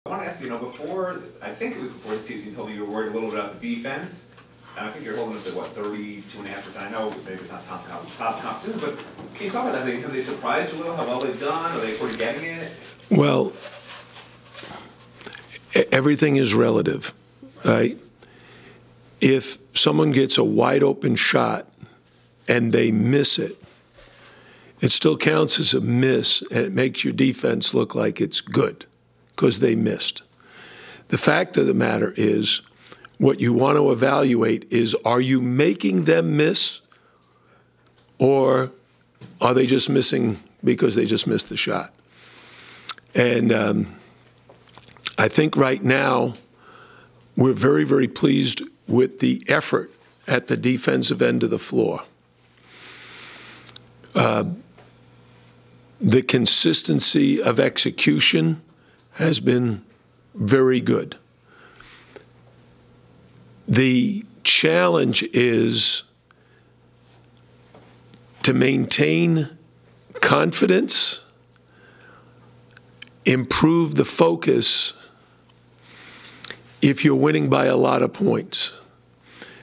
I want to ask you, before, I think it was before the season, you told me you were worried a little bit about the defense. And I think you're holding up to, 32.5%. I know maybe it's not top two, but can you talk about that? Have they surprised you a little, how well they've done? Are they sort of getting it? Well, everything is relative, right? If someone gets a wide open shot and they miss it, it still counts as a miss, and it makes your defense look like it's good because they missed. The fact of the matter is, what you want to evaluate is, are you making them miss, or are they just missing because they just missed the shot? And I think right now we're very, very pleased with the effort at the defensive end of the floor. The consistency of execution has been very good. The challenge is to maintain confidence, improve the focus if you're winning by a lot of points.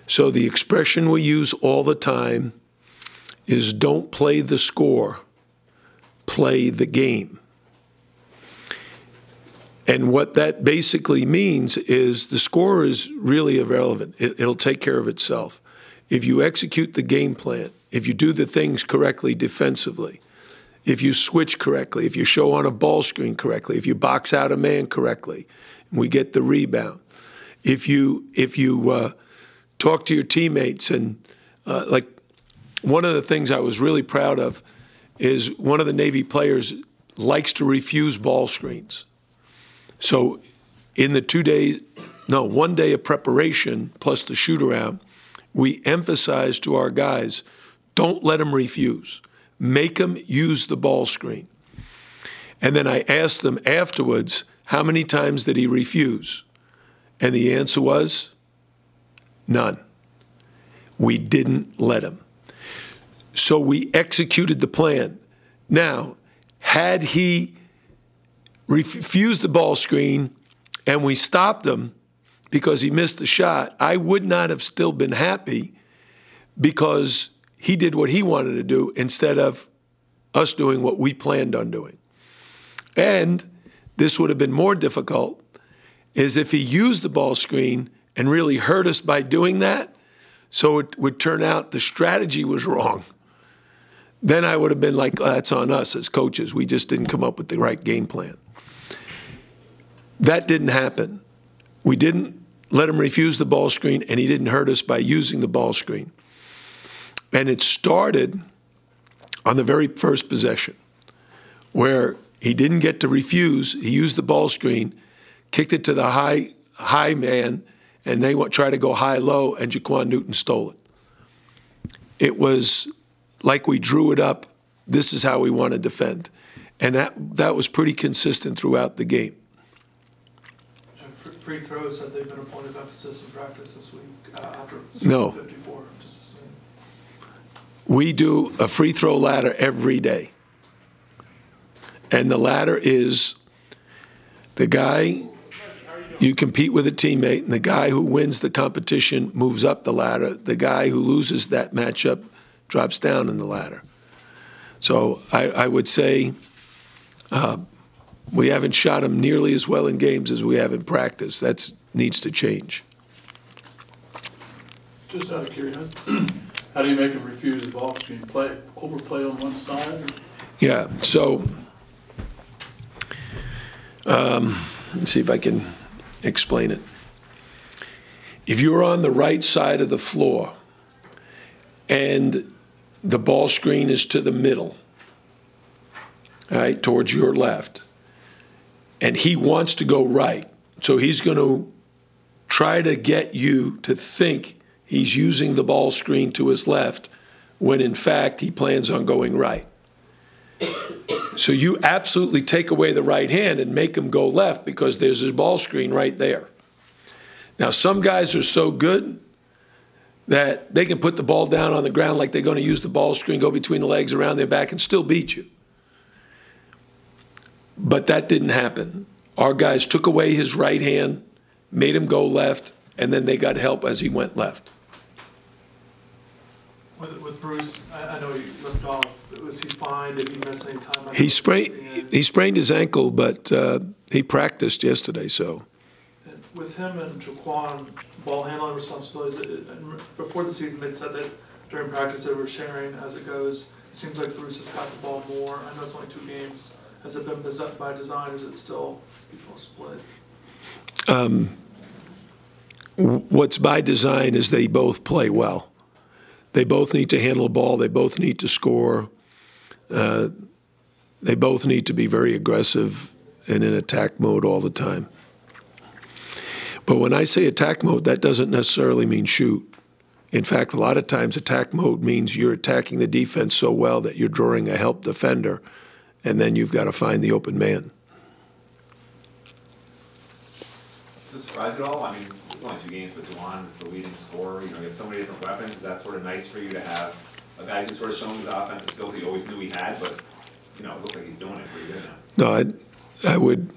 So the expression we use all the time is, don't play the score, play the game. And what that basically means is the score is really irrelevant. It'll take care of itself. If you execute the game plan, if you do the things correctly defensively, if you switch correctly, if you show on a ball screen correctly, if you box out a man correctly, and we get the rebound, if you talk to your teammates, and like one of the things I was really proud of is one of the Navy players likes to refuse ball screens. So in the 1 day of preparation plus the shoot-around, we emphasize to our guys, don't let them refuse. Make them use the ball screen. And then I asked them afterwards, how many times did he refuse? And the answer was, none. We didn't let him. So we executed the plan. Now, had he refused the ball screen and we stopped him because he missed the shot, I would not have still been happy, because he did what he wanted to do instead of us doing what we planned on doing. And this would have been more difficult is if he used the ball screen and really hurt us by doing that, so it would turn out the strategy was wrong. Then I would have been like, oh, that's on us as coaches. We just didn't come up with the right game plan. That didn't happen. We didn't let him refuse the ball screen, and he didn't hurt us by using the ball screen. And it started on the very first possession, where he didn't get to refuse. He used the ball screen, kicked it to the high man, and they tried to go high-low, and Jaquan Newton stole it. It was like we drew it up. This is how we want to defend. And that was pretty consistent throughout the game. Free throws, have they been a point of emphasis in practice this week after No. 54? Just assume. We do a free throw ladder every day. And the ladder is the guy, you compete with a teammate, and the guy who wins the competition moves up the ladder. The guy who loses that matchup drops down in the ladder. So I would say we haven't shot him nearly as well in games as we have in practice. That needs to change. Just out of curiosity, how do you make him refuse the ball screen? Overplay on one side? Yeah, so let's see if I can explain it. If you're on the right side of the floor and the ball screen is to the middle, all right, towards your left, and he wants to go right, so he's going to try to get you to think he's using the ball screen to his left when in fact he plans on going right. So you absolutely take away the right hand and make him go left because there's his ball screen right there. Now, some guys are so good that they can put the ball down on the ground like they're going to use the ball screen, go between the legs, around their back, and still beat you. But that didn't happen. our guys took away his right hand, made him go left, and then they got help as he went left. With Bruce, I know he limped off. Was he fine? Did he miss any time? He sprained his ankle, but he practiced yesterday, so. And with him and Jaquan, ball handling responsibilities, before the season, they'd said that during practice they were sharing as it goes. It seems like Bruce has got the ball more. I know it's only 2 games. Has it been by design, or is it still equal split? What's by design is they both play well. They both need to handle the ball. They both need to score. They both need to be very aggressive and in attack mode all the time. But when I say attack mode, that doesn't necessarily mean shoot. In fact, a lot of times attack mode means you're attacking the defense so well that you're drawing a help defender, and then you've got to find the open man. Does it surprise you at all? I mean, it's only 2 games, but Juwan is the leading scorer. You know, you have so many different weapons. Is that sort of nice for you to have a guy who's sort of shown his offensive skills that you always knew he had, but, you know, it looks like he's doing it pretty good now? No, I would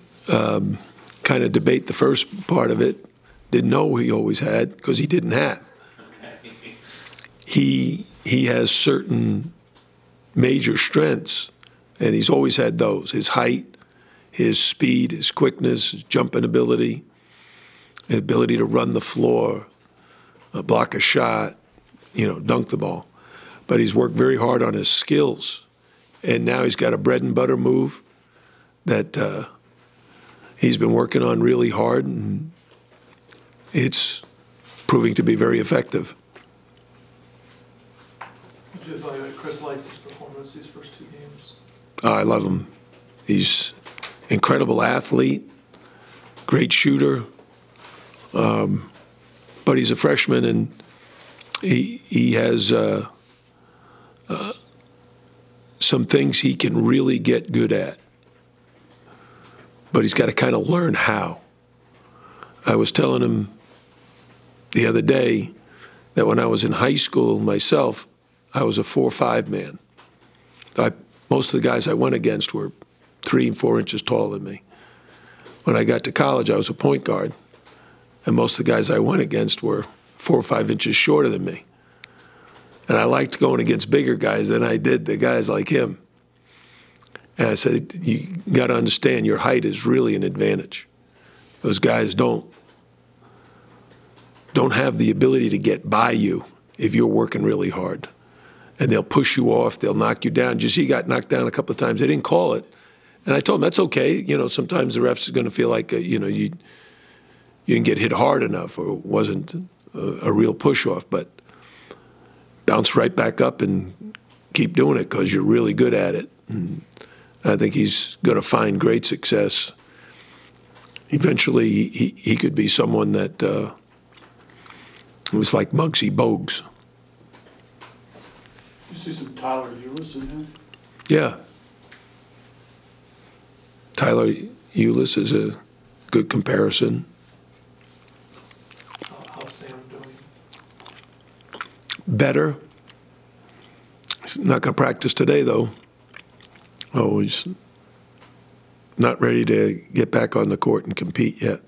kind of debate the first part of it. Didn't know he always had because he didn't have. Okay. He has certain major strengths, and he's always had those. His height, his speed, his quickness, his jumping ability, his ability to run the floor, block a shot, you know, dunk the ball. But he's worked very hard on his skills, and now he's got a bread and butter move that he's been working on really hard, and it's proving to be very effective. Would you evaluate Chris Light's performance these first 2 games? I love him. He's an incredible athlete, great shooter, but he's a freshman, and he has some things he can really get good at, but he's got to kind of learn how. I was telling him the other day that when I was in high school myself, I was a 4'5" man. Most of the guys I went against were 3 and 4 inches taller than me. When I got to college, I was a point guard, and most of the guys I went against were 4 or 5 inches shorter than me. And I liked going against bigger guys than I did the guys like him. And I said, you got to understand your height is really an advantage. Those guys don't have the ability to get by you if you're working really hard. And they'll push you off, they'll knock you down. Just he got knocked down a couple of times. They didn't call it. And I told him, that's okay. You know, sometimes the refs are going to feel like, you know, you didn't get hit hard enough or it wasn't a real push-off. But bounce right back up and keep doing it because you're really good at it. And I think he's going to find great success. Eventually, he could be someone that was like Muggsy Bogues. You see some Tyler Eulis in him? Yeah. Tyler Eulis is a good comparison. How's Sam doing? Better. He's not going to practice today, though. Oh, he's not ready to get back on the court and compete yet.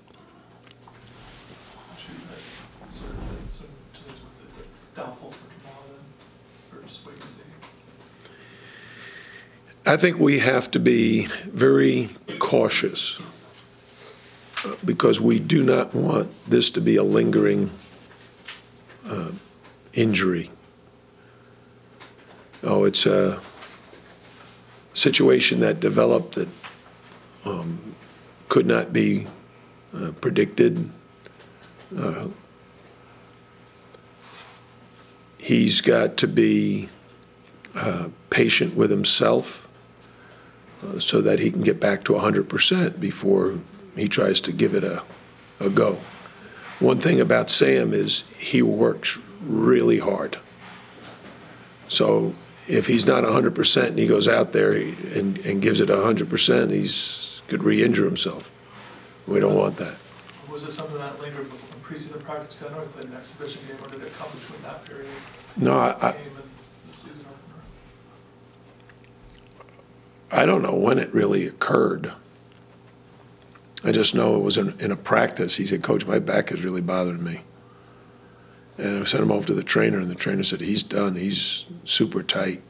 So today's Wednesday, doubtful for tomorrow then, or just wait and see? I think we have to be very cautious because we do not want this to be a lingering injury. Oh, it's a situation that developed that could not be predicted. He's got to be patient with himself so that he can get back to 100% before he tries to give it a go. One thing about Sam is he works really hard. So if he's not 100% and he goes out there and gives it 100%, he could re-injure himself. We don't want that. Was it something that lingered before preseason practice? I know he played an exhibition game, or did it come between that period? No, game and the season opener? I don't know when it really occurred. I just know it was in a practice. He said, Coach, my back is really bothering me. And I sent him over to the trainer, and the trainer said, he's done. He's super tight.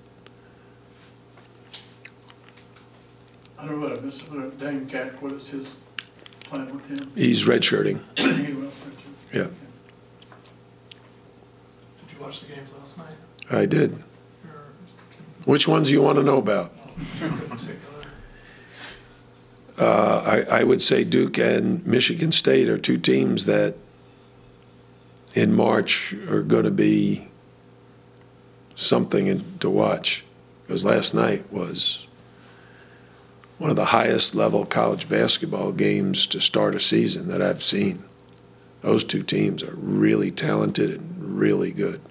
I don't know what I missed, but Dan Cat, what is his plan with him? He's redshirting. Yeah. Did you watch the games last night? I did. Or Which ones do you want to know about? in particular? I would say Duke and Michigan State are two teams that in March are going to be something to watch. Because last night was one of the highest level college basketball games to start a season that I've seen. Those two teams are really talented and really good.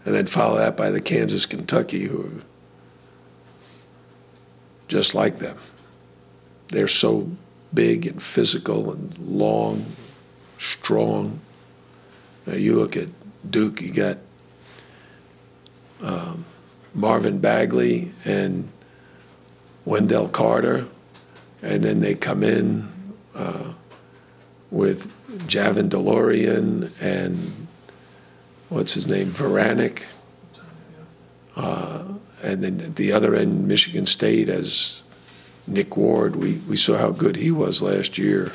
And then follow that by the Kansas-Kentucky, who are just like them. They're so big and physical and long, strong. Now you look at Duke, you got Marvin Bagley and Wendell Carter, and then they come in with Javin DeLorean and what's his name, Varanik. And then at the other end, Michigan State as Nick Ward. We saw how good he was last year.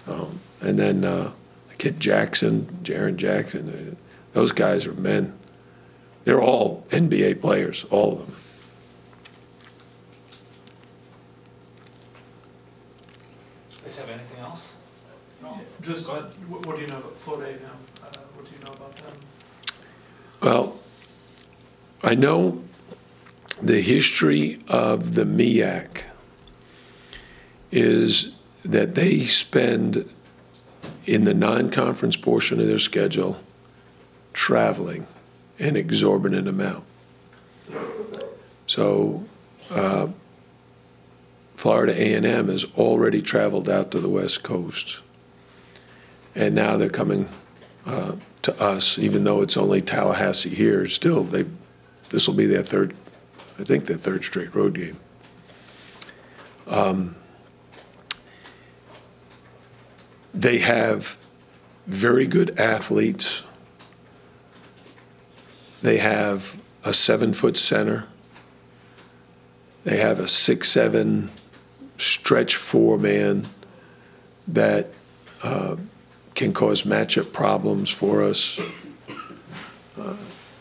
And then kid Jackson, Jaren Jackson, those guys are men. They're all NBA players, all of them. Do you guys have anything else? No? Just, what do you know about Florida A&M? What do you know about them? Well, I know the history of the MEAC is that they spend in the non-conference portion of their schedule traveling an exorbitant amount. So Florida A&M has already traveled out to the West Coast, and now they're coming to us, even though it's only Tallahassee here. Still, this will be their third straight road game. They have very good athletes. They have a 7-foot center. They have a 6'7" stretch 4-man that can cause matchup problems for us.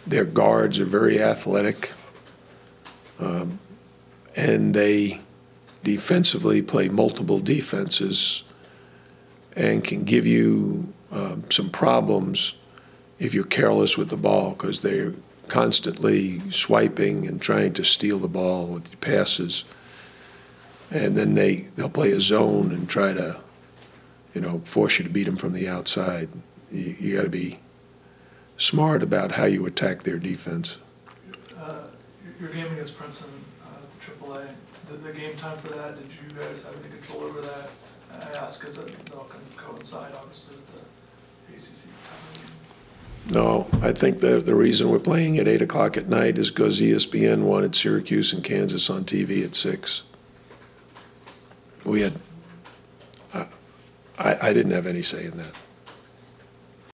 Their guards are very athletic, and they defensively play multiple defenses and can give you some problems if you're careless with the ball, because they're constantly swiping and trying to steal the ball with passes. And then they'll play a zone and try to, force you to beat them from the outside. You got to be smart about how you attack their defense. Your game against Princeton, AAA, the game time for that, did you guys have any control over that? I ask because that'll coincide, obviously, with the ACC time. No, I think the reason we're playing at 8 o'clock at night is because ESPN wanted Syracuse and Kansas on TV at 6. We had, I didn't have any say in that.